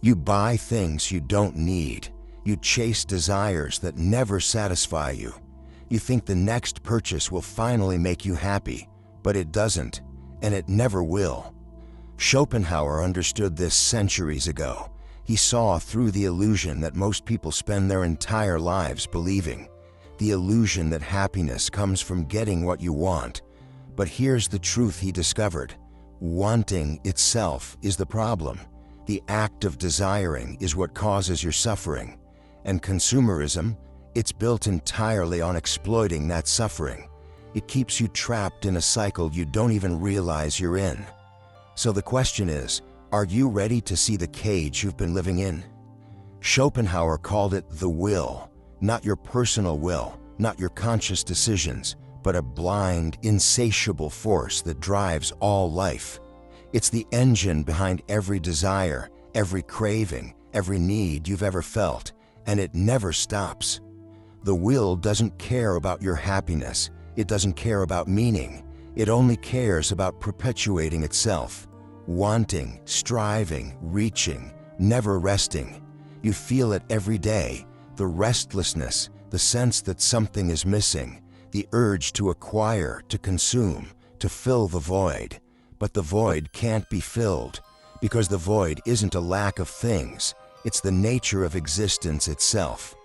You buy things you don't need. You chase desires that never satisfy you. You think the next purchase will finally make you happy, but it doesn't, and it never will. Schopenhauer understood this centuries ago. He saw through the illusion that most people spend their entire lives believing. The illusion that happiness comes from getting what you want. But here's the truth he discovered. Wanting itself is the problem. The act of desiring is what causes your suffering. And consumerism, it's built entirely on exploiting that suffering. It keeps you trapped in a cycle you don't even realize you're in. So the question is, are you ready to see the cage you've been living in? Schopenhauer called it the will, not your personal will, not your conscious decisions, but a blind, insatiable force that drives all life. It's the engine behind every desire, every craving, every need you've ever felt, and it never stops. The will doesn't care about your happiness. It doesn't care about meaning. It only cares about perpetuating itself. Wanting, striving, reaching, never resting. You feel it every day, the restlessness, the sense that something is missing, the urge to acquire, to consume, to fill the void. But the void can't be filled, because the void isn't a lack of things, it's the nature of existence itself.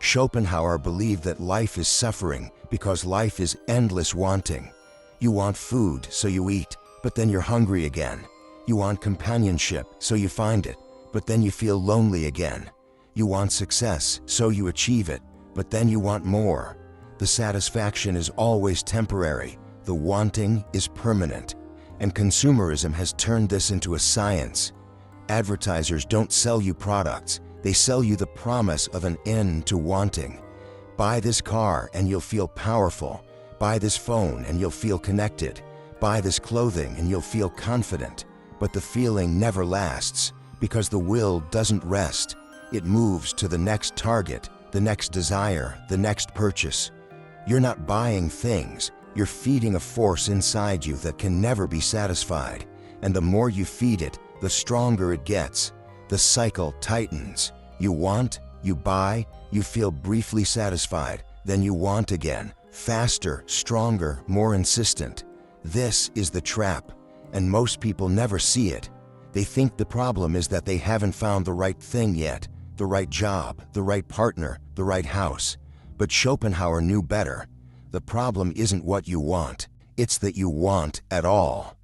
Schopenhauer believed that life is suffering because life is endless wanting. You want food, so you eat, but then you're hungry again. You want companionship, so you find it, but then you feel lonely again. You want success, so you achieve it, but then you want more. The satisfaction is always temporary, the wanting is permanent. And consumerism has turned this into a science. Advertisers don't sell you products, they sell you the promise of an end to wanting. Buy this car and you'll feel powerful. Buy this phone and you'll feel connected. Buy this clothing and you'll feel confident. But the feeling never lasts, because the will doesn't rest. It moves to the next target, the next desire, the next purchase. You're not buying things, you're feeding a force inside you that can never be satisfied. And the more you feed it, the stronger it gets. The cycle tightens. You want, you buy, you feel briefly satisfied, then you want again, faster, stronger, more insistent. This is the trap, and most people never see it. They think the problem is that they haven't found the right thing yet, the right job, the right partner, the right house. But Schopenhauer knew better. The problem isn't what you want, it's that you want at all.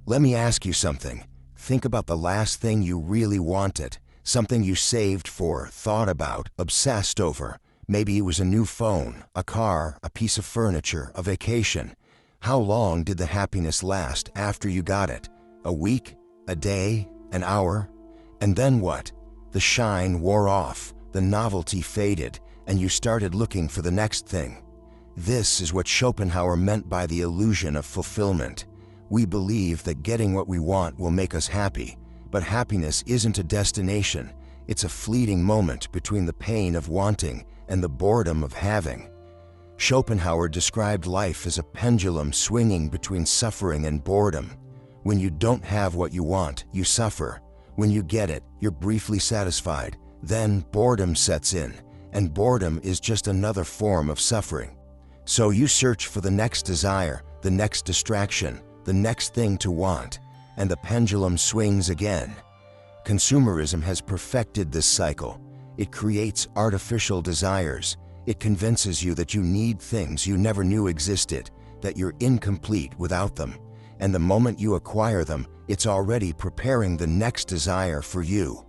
Let me ask you something. Think about the last thing you really wanted, something you saved for, thought about, obsessed over. Maybe it was a new phone, a car, a piece of furniture, a vacation. How long did the happiness last after you got it? A week? A day? An hour? And then what? The shine wore off, the novelty faded, and you started looking for the next thing. This is what Schopenhauer meant by the illusion of fulfillment. We believe that getting what we want will make us happy, but happiness isn't a destination. It's a fleeting moment between the pain of wanting and the boredom of having. Schopenhauer described life as a pendulum swinging between suffering and boredom. When you don't have what you want, you suffer. When you get it, you're briefly satisfied. Then boredom sets in, and boredom is just another form of suffering. So you search for the next desire, the next distraction, the next thing to want, and the pendulum swings again. Consumerism has perfected this cycle. It creates artificial desires. It convinces you that you need things you never knew existed, that you're incomplete without them. And the moment you acquire them, it's already preparing the next desire for you.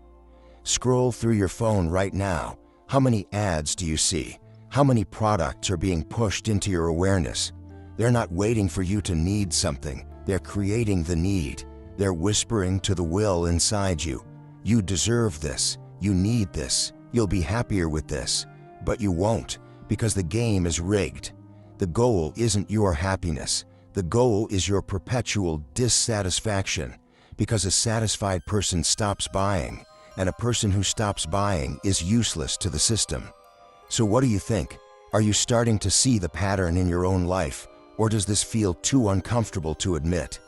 Scroll through your phone right now. How many ads do you see? How many products are being pushed into your awareness? They're not waiting for you to need something. They're creating the need. They're whispering to the will inside you. You deserve this. You need this. You'll be happier with this. But you won't, because the game is rigged. The goal isn't your happiness. The goal is your perpetual dissatisfaction, because a satisfied person stops buying, and a person who stops buying is useless to the system. So what do you think? Are you starting to see the pattern in your own life, or does this feel too uncomfortable to admit?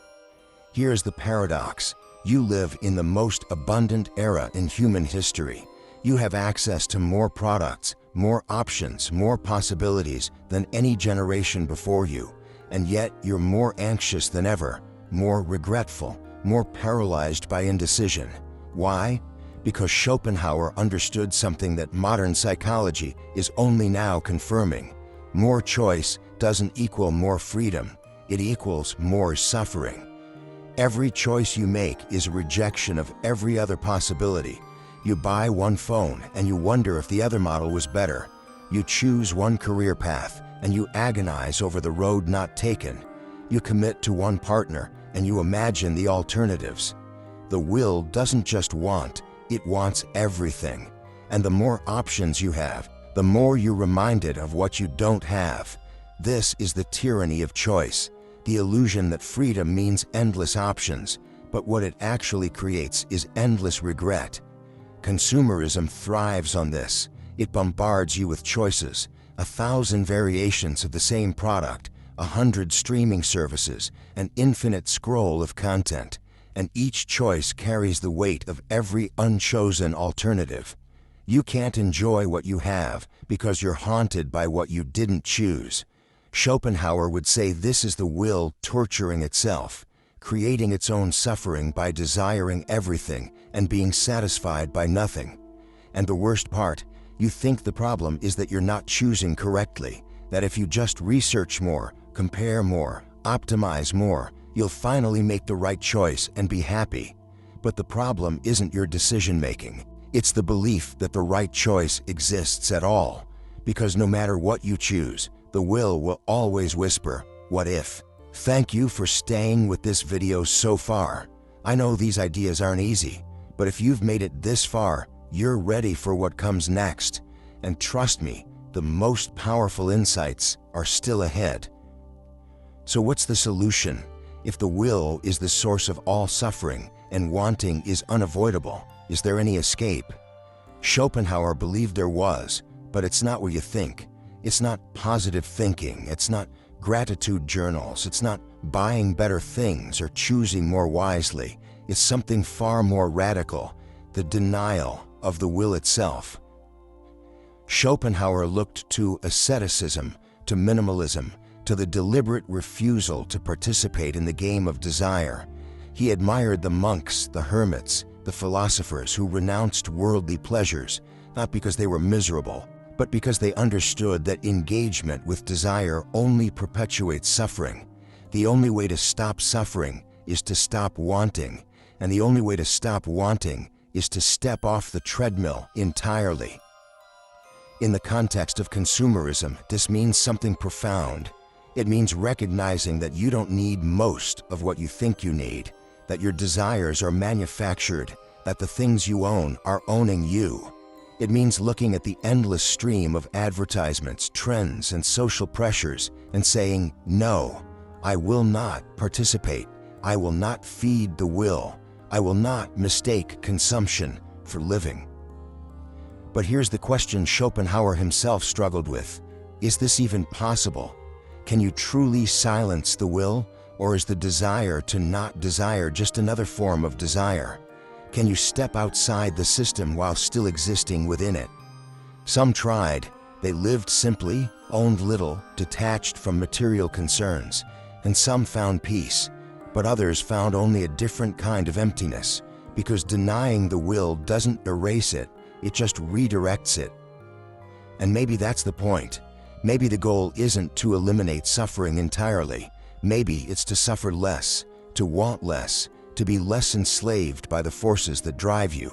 Here's the paradox. You live in the most abundant era in human history. You have access to more products, more options, more possibilities than any generation before you, and yet you're more anxious than ever, more regretful, more paralyzed by indecision. Why? Because Schopenhauer understood something that modern psychology is only now confirming. More choice doesn't equal more freedom, it equals more suffering. Every choice you make is a rejection of every other possibility. You buy one phone and you wonder if the other model was better. You choose one career path and you agonize over the road not taken. You commit to one partner and you imagine the alternatives. The will doesn't just want, it wants everything. And the more options you have, the more you're reminded of what you don't have. This is the tyranny of choice, the illusion that freedom means endless options, but what it actually creates is endless regret. Consumerism thrives on this. It bombards you with choices, 1,000 variations of the same product, 100 streaming services, an infinite scroll of content, and each choice carries the weight of every unchosen alternative. You can't enjoy what you have because you're haunted by what you didn't choose. Schopenhauer would say this is the will torturing itself, creating its own suffering by desiring everything and being satisfied by nothing. And the worst part, you think the problem is that you're not choosing correctly, that if you just research more, compare more, optimize more, you'll finally make the right choice and be happy. But the problem isn't your decision-making. It's the belief that the right choice exists at all. Because no matter what you choose, the will always whisper, "What if?" Thank you for staying with this video so far. I know these ideas aren't easy, but if you've made it this far, you're ready for what comes next. And trust me, the most powerful insights are still ahead. So what's the solution? If the will is the source of all suffering and wanting is unavoidable, is there any escape? Schopenhauer believed there was, but it's not what you think. It's not positive thinking, it's not gratitude journals, it's not buying better things or choosing more wisely. It's something far more radical, the denial of the will itself. Schopenhauer looked to asceticism, to minimalism, to the deliberate refusal to participate in the game of desire. He admired the monks, the hermits, the philosophers who renounced worldly pleasures, not because they were miserable, but because they understood that engagement with desire only perpetuates suffering. The only way to stop suffering is to stop wanting, and the only way to stop wanting is to step off the treadmill entirely. In the context of consumerism, this means something profound. It means recognizing that you don't need most of what you think you need, that your desires are manufactured, that the things you own are owning you. It means looking at the endless stream of advertisements, trends, and social pressures and saying, "No, I will not participate. I will not feed the will. I will not mistake consumption for living." But here's the question Schopenhauer himself struggled with. Is this even possible? Can you truly silence the will, or is the desire to not desire just another form of desire? Can you step outside the system while still existing within it? Some tried. They lived simply, owned little, detached from material concerns, and some found peace. But others found only a different kind of emptiness, because denying the will doesn't erase it, it just redirects it. And maybe that's the point. Maybe the goal isn't to eliminate suffering entirely. Maybe it's to suffer less, to want less, to be less enslaved by the forces that drive you.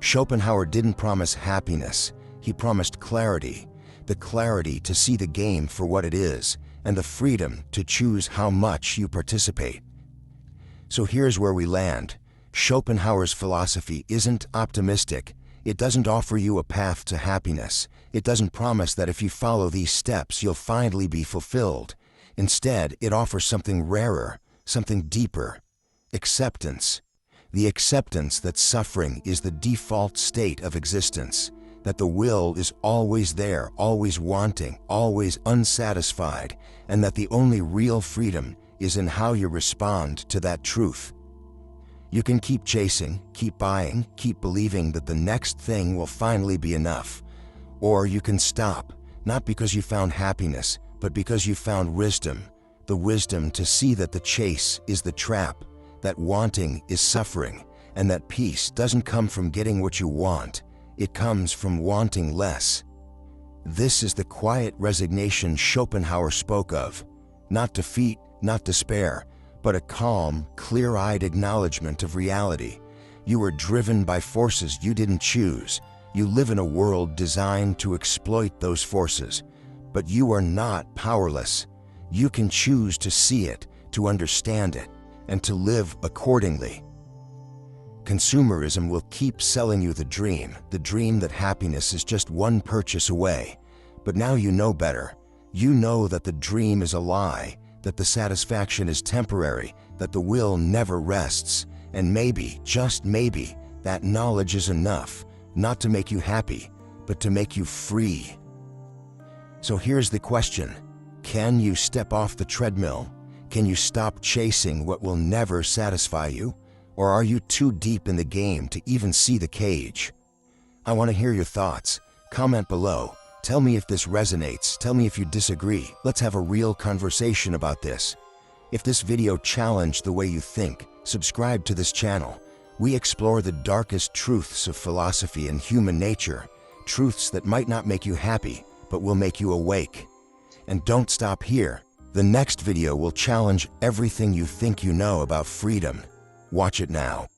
Schopenhauer didn't promise happiness, he promised clarity. The clarity to see the game for what it is, and the freedom to choose how much you participate. So here's where we land. Schopenhauer's philosophy isn't optimistic. It doesn't offer you a path to happiness. It doesn't promise that if you follow these steps, you'll finally be fulfilled. Instead, it offers something rarer, something deeper. Acceptance. The acceptance that suffering is the default state of existence, that the will is always there, always wanting, always unsatisfied, and that the only real freedom is in how you respond to that truth. You can keep chasing, keep buying, keep believing that the next thing will finally be enough. Or you can stop, not because you found happiness, but because you found wisdom. The wisdom to see that the chase is the trap, that wanting is suffering, and that peace doesn't come from getting what you want, it comes from wanting less. This is the quiet resignation Schopenhauer spoke of. Not defeat, not despair, but a calm, clear-eyed acknowledgement of reality. You are driven by forces you didn't choose. You live in a world designed to exploit those forces. But you are not powerless. You can choose to see it, to understand it, and to live accordingly. Consumerism will keep selling you the dream that happiness is just one purchase away. But now you know better. You know that the dream is a lie, that the satisfaction is temporary, that the will never rests, and maybe, just maybe, that knowledge is enough, not to make you happy, but to make you free. So here's the question. Can you step off the treadmill? Can you stop chasing what will never satisfy you? Or are you too deep in the game to even see the cage? I want to hear your thoughts. Comment below. Tell me if this resonates. Tell me if you disagree. Let's have a real conversation about this. If this video challenged the way you think, subscribe to this channel. We explore the darkest truths of philosophy and human nature. Truths that might not make you happy, but will make you awake. And don't stop here. The next video will challenge everything you think you know about freedom. Watch it now.